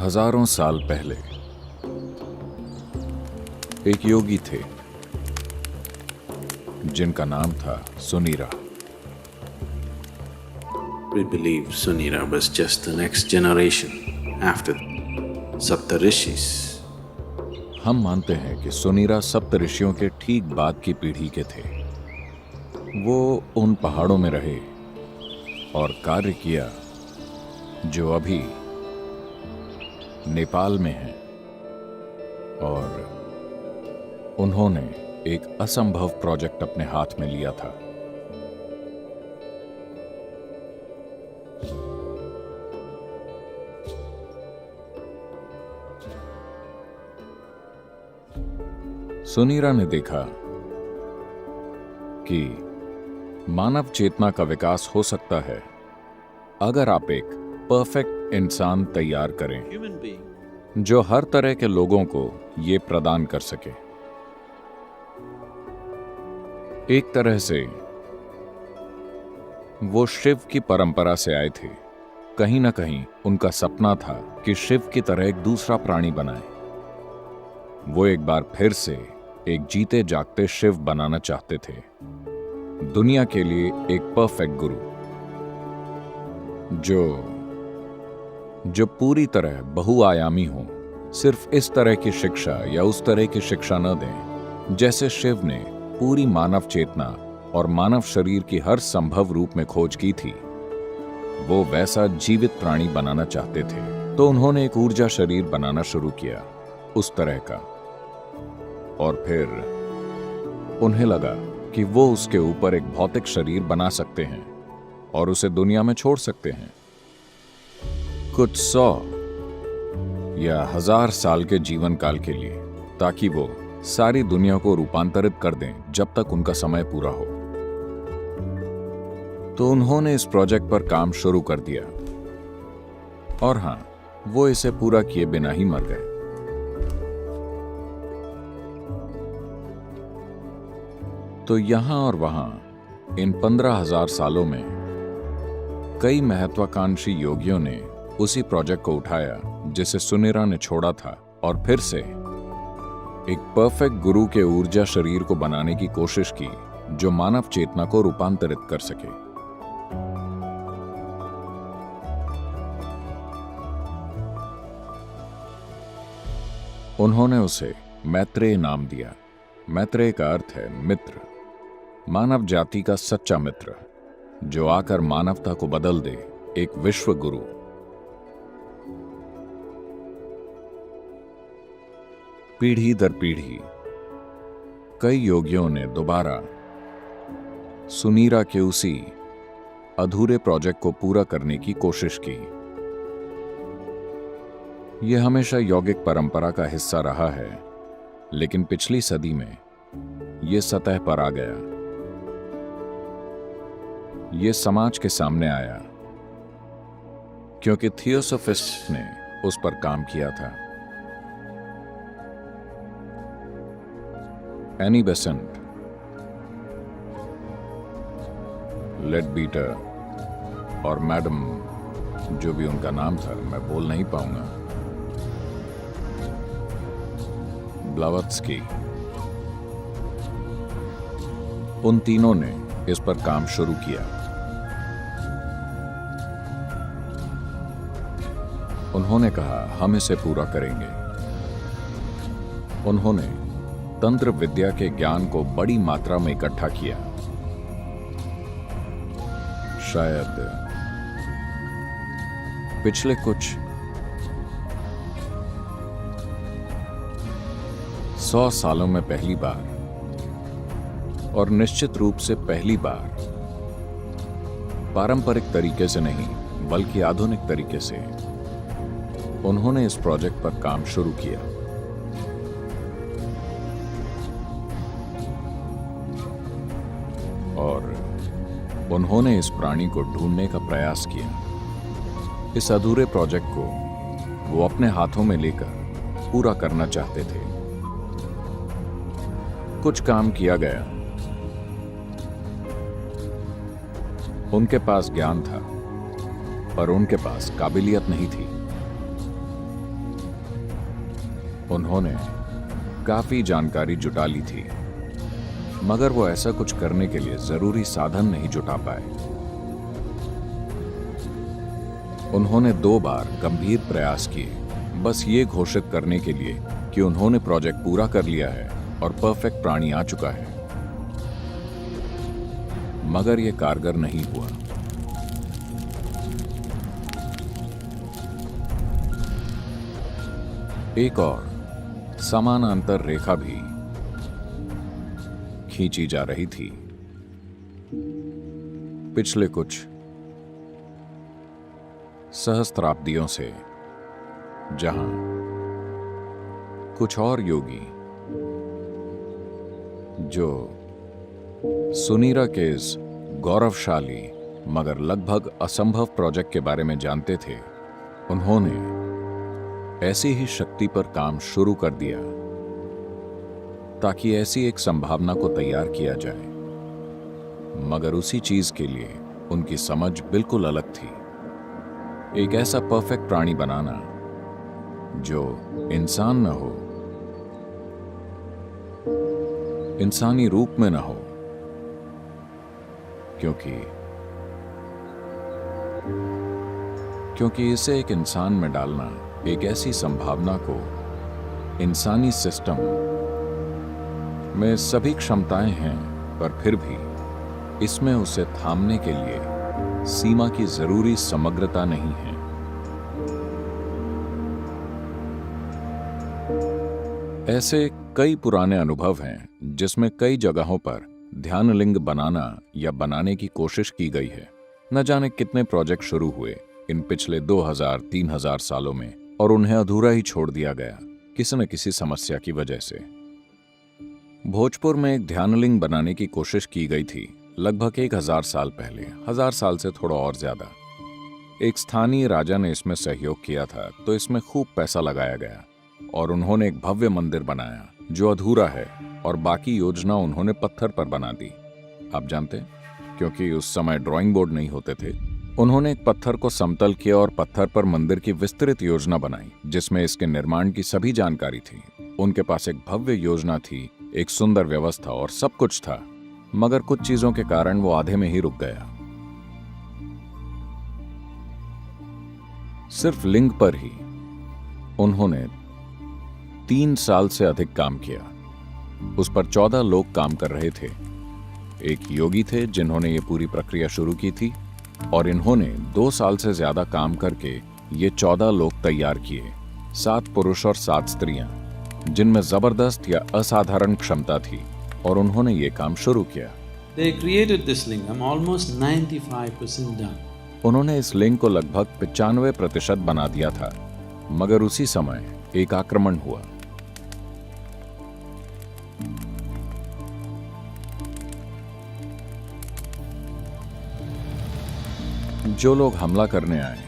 हजारों साल पहले एक योगी थे जिनका नाम था Sunira. We believe Sunira was just the next generation after Saptarishis. हम मानते हैं कि सुनीरा सप्त ऋषियों के ठीक बाद की पीढ़ी के थे। वो उन पहाड़ों में रहे और कार्य किया जो अभी नेपाल में है, और उन्होंने एक असंभव प्रोजेक्ट अपने हाथ में लिया था। सुनीरा ने देखा कि मानव चेतना का विकास हो सकता है अगर आप एक परफेक्ट इंसान तैयार करें जो हर तरह के लोगों को ये प्रदान कर सके। एक तरह से वो शिव की परंपरा से आए थे। कहीं ना कहीं उनका सपना था कि शिव की तरह एक दूसरा प्राणी बनाए। वो एक बार फिर से एक जीते जागते शिव बनाना चाहते थे, दुनिया के लिए एक परफेक्ट गुरु जो पूरी तरह बहुआयामी हो। सिर्फ इस तरह की शिक्षा या उस तरह की शिक्षा न दें जैसे शिव ने पूरी मानव चेतना और मानव शरीर की हर संभव रूप में खोज की थी। वो वैसा जीवित प्राणी बनाना चाहते थे, तो उन्होंने एक ऊर्जा शरीर बनाना शुरू किया उस तरह का। और फिर उन्हें लगा कि वो उसके ऊपर एक भौतिक शरीर बना सकते हैं और उसे दुनिया में छोड़ सकते हैं कुछ 100 या 1000 साल के जीवन काल के लिए, ताकि वो सारी दुनिया को रूपांतरित कर दें जब तक उनका समय पूरा हो। तो उन्होंने इस प्रोजेक्ट पर काम शुरू कर दिया, और हां, वो इसे पूरा किए बिना ही मर गए। तो यहां और वहां इन 15,000 सालों में कई महत्वाकांक्षी योगियों ने उसी प्रोजेक्ट को उठाया जिसे सुनीरा ने छोड़ा था, और फिर से एक परफेक्ट गुरु के ऊर्जा शरीर को बनाने की कोशिश की जो मानव चेतना को रूपांतरित कर सके। उन्होंने उसे मैत्रेय नाम दिया। मैत्रेय का अर्थ है मित्र, मानव जाति का सच्चा मित्र जो आकर मानवता को बदल दे, एक विश्व गुरु। पीढ़ी दर पीढ़ी कई योगियों ने दोबारा सुनीरा के उसी अधूरे प्रोजेक्ट को पूरा करने की कोशिश की। यह हमेशा यौगिक परंपरा का हिस्सा रहा है, लेकिन पिछली सदी में यह सतह पर आ गया। यह समाज के सामने आया क्योंकि थियोसॉफिस्ट ने उस पर काम किया था। एनी बेसेंट, लेडबीटर और मैडम, जो भी उनका नाम था, मैं बोल नहीं पाऊंगा, ब्लावत्स्की, उन तीनों ने इस पर काम शुरू किया। उन्होंने कहा हम इसे पूरा करेंगे। उन्होंने तंत्र विद्या के ज्ञान को बड़ी मात्रा में इकट्ठा किया। शायद पिछले कुछ 100 सालों में पहली बार, और निश्चित रूप से पहली बार, पारंपरिक तरीके से नहीं बल्कि आधुनिक तरीके से उन्होंने इस प्रोजेक्ट पर काम शुरू किया। और उन्होंने इस प्राणी को ढूंढने का प्रयास किया। इस अधूरे प्रोजेक्ट को वो अपने हाथों में लेकर पूरा करना चाहते थे। कुछ काम किया गया। उनके पास ज्ञान था, पर उनके पास काबिलियत नहीं थी। उन्होंने काफी जानकारी जुटा ली थी, मगर वो ऐसा कुछ करने के लिए जरूरी साधन नहीं जुटा पाए। उन्होंने 2 बार गंभीर प्रयास किए, बस ये घोषित करने के लिए कि उन्होंने प्रोजेक्ट पूरा कर लिया है और परफेक्ट प्राणी आ चुका है, मगर यह कारगर नहीं हुआ। एक और समानांतर रेखा भी खींची जा रही थी। पिछले कुछ सहस्त्राब्दियों से, जहां कुछ और योगी जो सुनीरा के इस गौरवशाली मगर लगभग असंभव प्रोजेक्ट के बारे में जानते थे, उन्होंने ऐसी ही शक्ति पर काम शुरू कर दिया ताकि ऐसी एक संभावना को तैयार किया जाए, मगर उसी चीज के लिए उनकी समझ बिल्कुल अलग थी। एक ऐसा परफेक्ट प्राणी बनाना जो इंसान न हो, इंसानी रूप में न हो, क्योंकि इसे एक इंसान में डालना एक ऐसी संभावना को इंसानी सिस्टम में सभी क्षमताएं हैं, पर फिर भी इसमें उसे थामने के लिए सीमा की जरूरी समग्रता नहीं है। ऐसे कई पुराने अनुभव हैं जिसमें कई जगहों पर ध्यानलिंग बनाना या बनाने की कोशिश की गई है। न जाने कितने प्रोजेक्ट शुरू हुए इन पिछले 2000-3000 सालों में, और उन्हें अधूरा ही छोड़ दिया गया किसी न किसी समस्या की वजह से। भोजपुर में एक ध्यानलिंग बनाने की कोशिश की गई थी लगभग 1000 साल पहले, 1000 साल से थोड़ा और ज्यादा। एक स्थानीय राजा ने इसमें सहयोग किया था, तो इसमें खूब पैसा लगाया गया और उन्होंने एक भव्य मंदिर बनाया जो अधूरा है, और बाकी योजना उन्होंने पत्थर पर बना दी। आप जानते, क्योंकि उस समय ड्राइंग बोर्ड नहीं होते थे, उन्होंने एक पत्थर को समतल किया और पत्थर पर मंदिर की विस्तृत योजना बनाई जिसमें इसके निर्माण की सभी जानकारी थी। उनके पास एक भव्य योजना थी, एक सुंदर व्यवस्था और सब कुछ था, मगर कुछ चीजों के कारण वो आधे में ही रुक गया। सिर्फ लिंग पर ही उन्होंने 3 साल से अधिक काम किया। उस पर 14 लोग काम कर रहे थे। एक योगी थे जिन्होंने ये पूरी प्रक्रिया शुरू की थी, और इन्होंने 2 साल से ज्यादा काम करके ये 14 लोग तैयार किए, 7 पुरुष और 7 स्त्रियां, जिनमें जबरदस्त या असाधारण क्षमता थी, और उन्होंने ये काम शुरू किया। They created this lingam almost 95% done. उन्होंने इस लिंग को लगभग 95% बना दिया था, मगर उसी समय एक आक्रमण हुआ। जो लोग हमला करने आए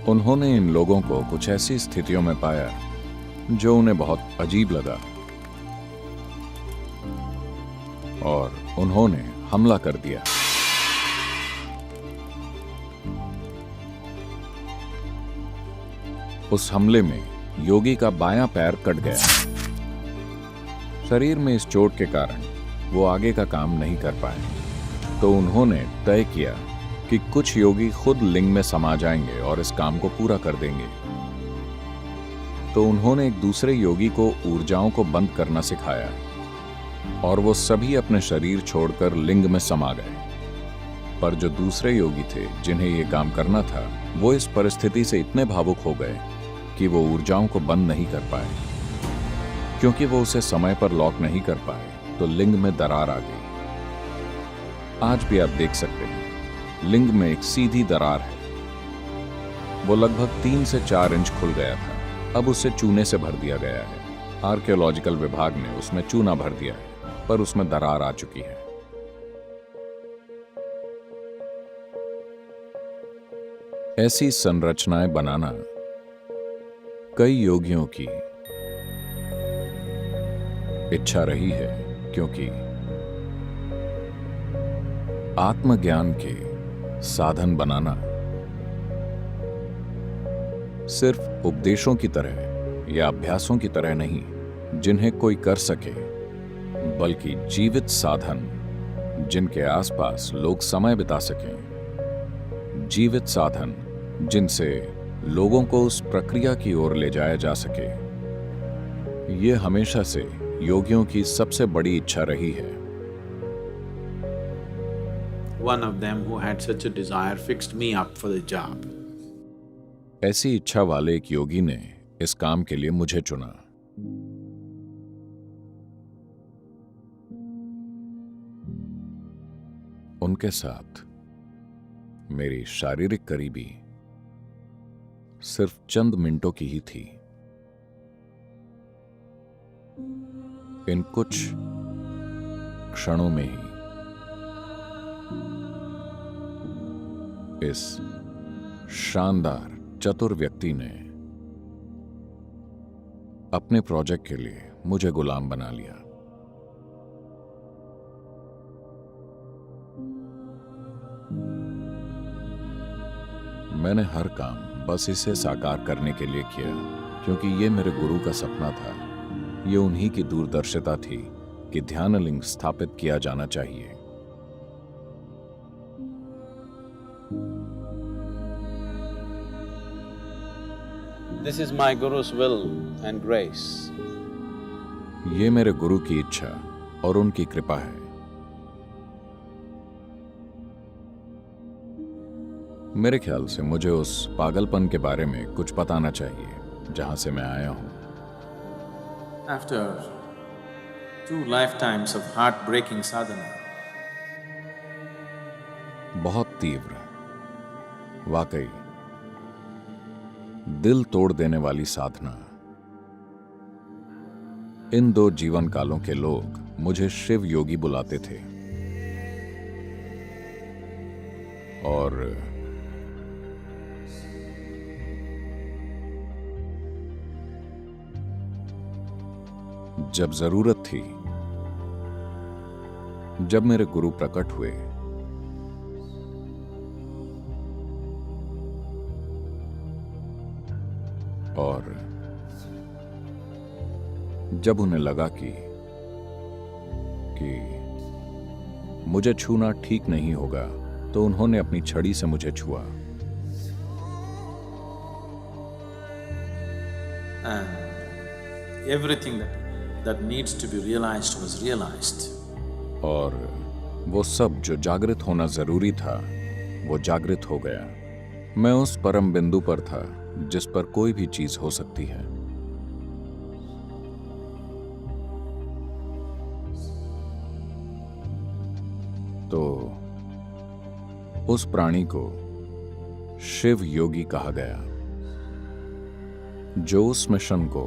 उन्होंने इन लोगों को कुछ ऐसी स्थितियों में पाया जो उन्हें बहुत अजीब लगा, और उन्होंने हमला कर दिया। उस हमले में योगी का बायां पैर कट गया। शरीर में इस चोट के कारण वो आगे का काम नहीं कर पाए, तो उन्होंने तय किया कि कुछ योगी खुद लिंग में समा जाएंगे और इस काम को पूरा कर देंगे। तो उन्होंने एक दूसरे योगी को ऊर्जाओं को बंद करना सिखाया, और वो सभी अपने शरीर छोड़कर लिंग में समा गए। पर जो दूसरे योगी थे जिन्हें ये काम करना था, वो इस परिस्थिति से इतने भावुक हो गए कि वो ऊर्जाओं को बंद नहीं कर पाए। क्योंकि वो उसे समय पर लॉक नहीं कर पाए, तो लिंग में दरार आ गई। आज भी आप देख सकते हैं, लिंग में एक सीधी दरार है। वो लगभग 3 से 4 इंच खुल गया था। अब उसे चूने से भर दिया गया है। आर्कियोलॉजिकल विभाग ने उसमें चूना भर दिया है, पर उसमें दरार आ चुकी है। ऐसी संरचनाएं बनाना कई योगियों की इच्छा रही है, क्योंकि आत्मज्ञान के साधन बनाना सिर्फ उपदेशों की तरह या अभ्यासों की तरह नहीं जिन्हें कोई कर सके, बल्कि जीवित साधन जिनके आसपास लोग समय बिता सकें, जीवित साधन जिनसे लोगों को उस प्रक्रिया की ओर ले जाया जा सके। ये हमेशा से योगियों की सबसे बड़ी इच्छा रही है। One of them who had such a desire fixed me up for the job. ऐसी इच्छा वाले एक योगी ने इस काम के लिए मुझे चुना। उनके साथ मेरी शारीरिक करीबी सिर्फ चंद मिनटों की ही थी। इन कुछ क्षणों में ही इस शानदार चतुर व्यक्ति ने अपने प्रोजेक्ट के लिए मुझे गुलाम बना लिया। मैंने हर काम बस इसे साकार करने के लिए किया, क्योंकि ये मेरे गुरु का सपना था। ये उन्हीं की दूरदर्शिता थी कि ध्यानलिंग स्थापित किया जाना चाहिए। This is my Guru's will and grace. ये मेरे गुरु की इच्छा और उनकी कृपा है। मेरे ख्याल से मुझे उस पागलपन के बारे में कुछ बताना चाहिए जहां से मैं आया हूं। After 2 lifetimes of heartbreaking sadhana, बहुत तीव्र, वाकई दिल तोड़ देने वाली साधना, इन 2 जीवन कालों के लोग मुझे शिव योगी बुलाते थे। और जब जरूरत थी, जब मेरे गुरु प्रकट हुए, और जब उन्हें लगा कि मुझे छूना ठीक नहीं होगा, तो उन्होंने अपनी छड़ी से मुझे छुआ। and everything that needs to be realized was realized. और वो सब जो जागृत होना जरूरी था, वो जागृत हो गया। मैं उस परम बिंदु पर था जिस पर कोई भी चीज हो सकती है। तो उस प्राणी को शिव योगी कहा गया, जो उस मिशन को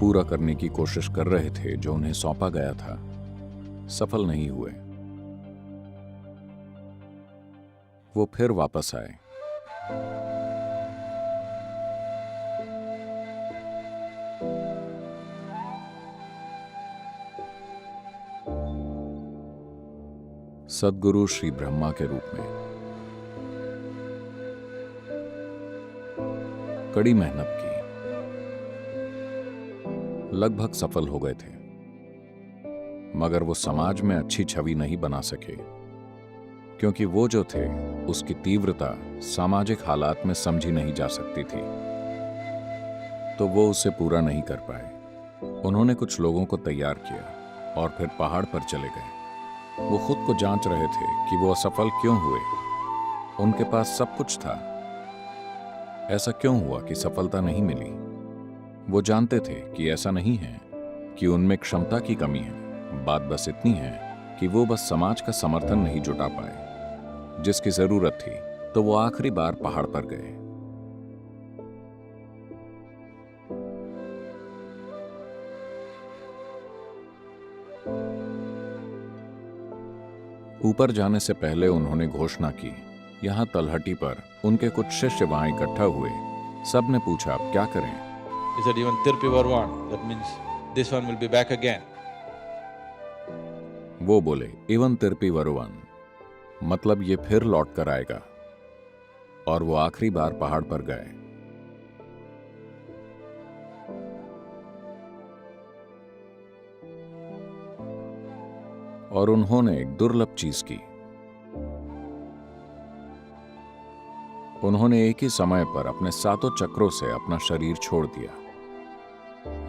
पूरा करने की कोशिश कर रहे थे जो उन्हें सौंपा गया था, सफल नहीं हुए। वो फिर वापस आए। सद्गुरु श्री ब्रह्मा के रूप में। कड़ी मेहनत की, लगभग सफल हो गए थे, मगर वो समाज में अच्छी छवि नहीं बना सके, क्योंकि वो जो थे उसकी तीव्रता सामाजिक हालात में समझी नहीं जा सकती थी, तो वो उसे पूरा नहीं कर पाए। उन्होंने कुछ लोगों को तैयार किया और फिर पहाड़ पर चले गए। वो खुद को जांच रहे थे कि वो असफल क्यों हुए। उनके पास सब कुछ था, ऐसा क्यों हुआ कि सफलता नहीं मिली? वो जानते थे कि ऐसा नहीं है कि उनमें क्षमता की कमी है, बात बस इतनी है कि वो बस समाज का समर्थन नहीं जुटा पाए जिसकी जरूरत थी। तो वो आखिरी बार पहाड़ पर गए। ऊपर जाने से पहले उन्होंने घोषणा की यहाँ तलहटी पर उनके कुछ शिष्य वहां इकट्ठा हुए। सब ने पूछा, अब क्या करें? He said, even Tirpi Varwan, that means this one will be back again. वो बोले, इवन तिरपी वरुवन, मतलब ये फिर लौट कर आएगा। और वो आखिरी बार पहाड़ पर गए। और उन्होंने एक दुर्लभ चीज की। उन्होंने एक ही समय पर अपने 7 चक्रों से अपना शरीर छोड़ दिया।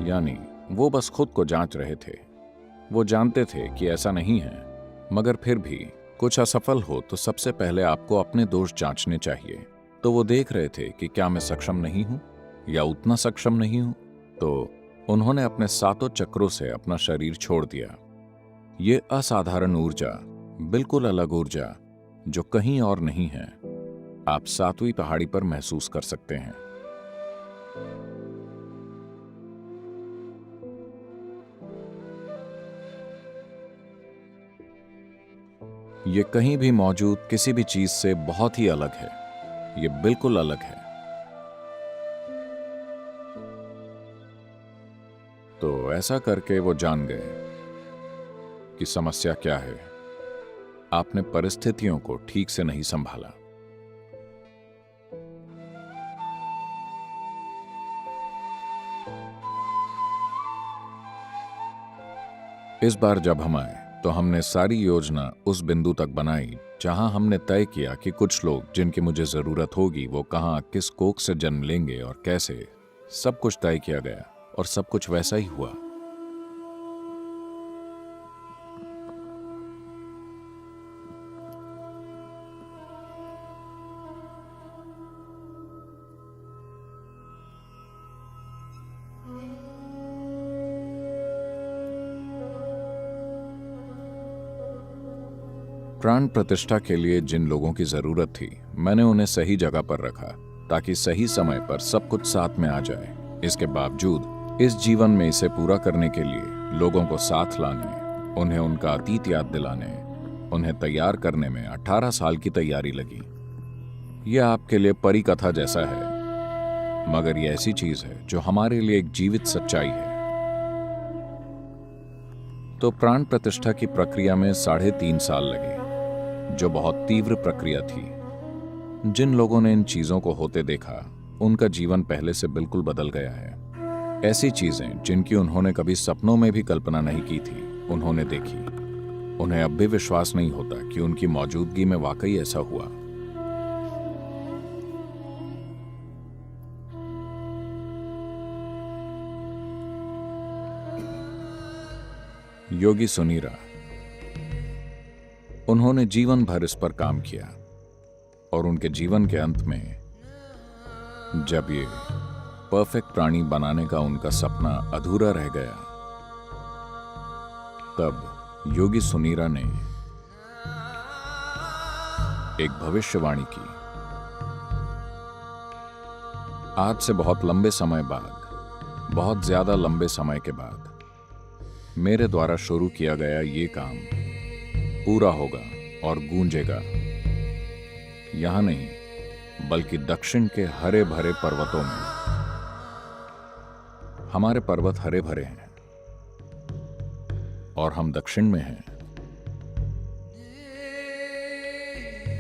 यानी वो बस खुद को जांच रहे थे। वो जानते थे कि ऐसा नहीं है, मगर फिर भी कुछ असफल हो तो सबसे पहले आपको अपने दोष जांचने चाहिए। तो वो देख रहे थे कि क्या मैं सक्षम नहीं हूं या उतना सक्षम नहीं हूं। तो उन्होंने अपने 7 चक्रों से अपना शरीर छोड़ दिया। ये असाधारण ऊर्जा, बिल्कुल अलग ऊर्जा जो कहीं और नहीं है, आप 7वीं पहाड़ी पर महसूस कर सकते हैं। ये कहीं भी मौजूद किसी भी चीज से बहुत ही अलग है। ये बिल्कुल अलग है। तो ऐसा करके वो जान गए कि समस्या क्या है। आपने परिस्थितियों को ठीक से नहीं संभाला। इस बार जब हम आए तो हमने सारी योजना उस बिंदु तक बनाई जहां हमने तय किया कि कुछ लोग जिनकी मुझे जरूरत होगी वो कहां, किस कोख से जन्म लेंगे और कैसे। सब कुछ तय किया गया और सब कुछ वैसा ही हुआ। प्राण प्रतिष्ठा के लिए जिन लोगों की जरूरत थी, मैंने उन्हें सही जगह पर रखा ताकि सही समय पर सब कुछ साथ में आ जाए। इसके बावजूद इस जीवन में इसे पूरा करने के लिए लोगों को साथ लाने, उन्हें उनका अतीत याद दिलाने, उन्हें तैयार करने में 18 साल की तैयारी लगी। यह आपके लिए परी कथा जैसा है, मगर यह ऐसी चीज है जो हमारे लिए एक जीवित सच्चाई है। तो प्राण प्रतिष्ठा की प्रक्रिया में 3.5 साल लगे, जो बहुत तीव्र प्रक्रिया थी। जिन लोगों ने इन चीजों को होते देखा, उनका जीवन पहले से बिल्कुल बदल गया है। ऐसी चीजें जिनकी उन्होंने कभी सपनों में भी कल्पना नहीं की थी, उन्होंने देखी। उन्हें अब भी विश्वास नहीं होता कि उनकी मौजूदगी में वाकई ऐसा हुआ। योगी सुनीरा, उन्होंने जीवन भर इस पर काम किया और उनके जीवन के अंत में जब ये परफेक्ट प्राणी बनाने का उनका सपना अधूरा रह गया, तब योगी सुनीरा ने एक भविष्यवाणी की। आज से बहुत लंबे समय बाद, बहुत ज्यादा लंबे समय के बाद मेरे द्वारा शुरू किया गया ये काम पूरा होगा और गूंजेगा। यहां नहीं, बल्कि दक्षिण के हरे भरे पर्वतों में। हमारे पर्वत हरे भरे हैं और हम दक्षिण में हैं।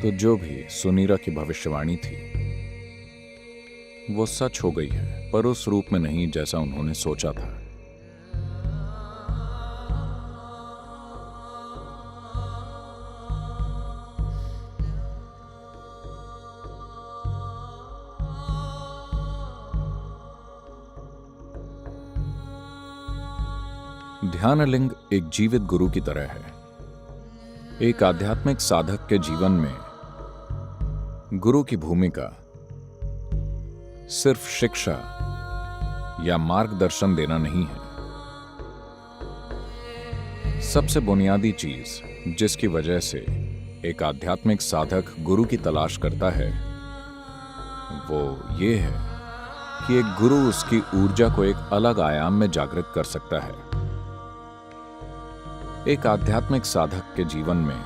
तो जो भी सुनीरा की भविष्यवाणी थी वो सच हो गई है, पर उस रूप में नहीं जैसा उन्होंने सोचा था। ध्यानलिंग एक जीवित गुरु की तरह है। एक आध्यात्मिक साधक के जीवन में गुरु की भूमिका सिर्फ शिक्षा या मार्गदर्शन देना नहीं है। सबसे बुनियादी चीज जिसकी वजह से एक आध्यात्मिक साधक गुरु की तलाश करता है, वो ये है कि एक गुरु उसकी ऊर्जा को एक अलग आयाम में जागृत कर सकता है। एक आध्यात्मिक साधक के जीवन में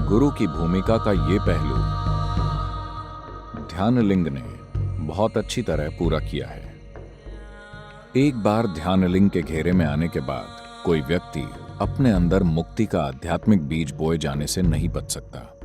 गुरु की भूमिका का ये पहलू ध्यानलिंग ने बहुत अच्छी तरह पूरा किया है। एक बार ध्यानलिंग के घेरे में आने के बाद कोई व्यक्ति अपने अंदर मुक्ति का आध्यात्मिक बीज बोए जाने से नहीं बच सकता।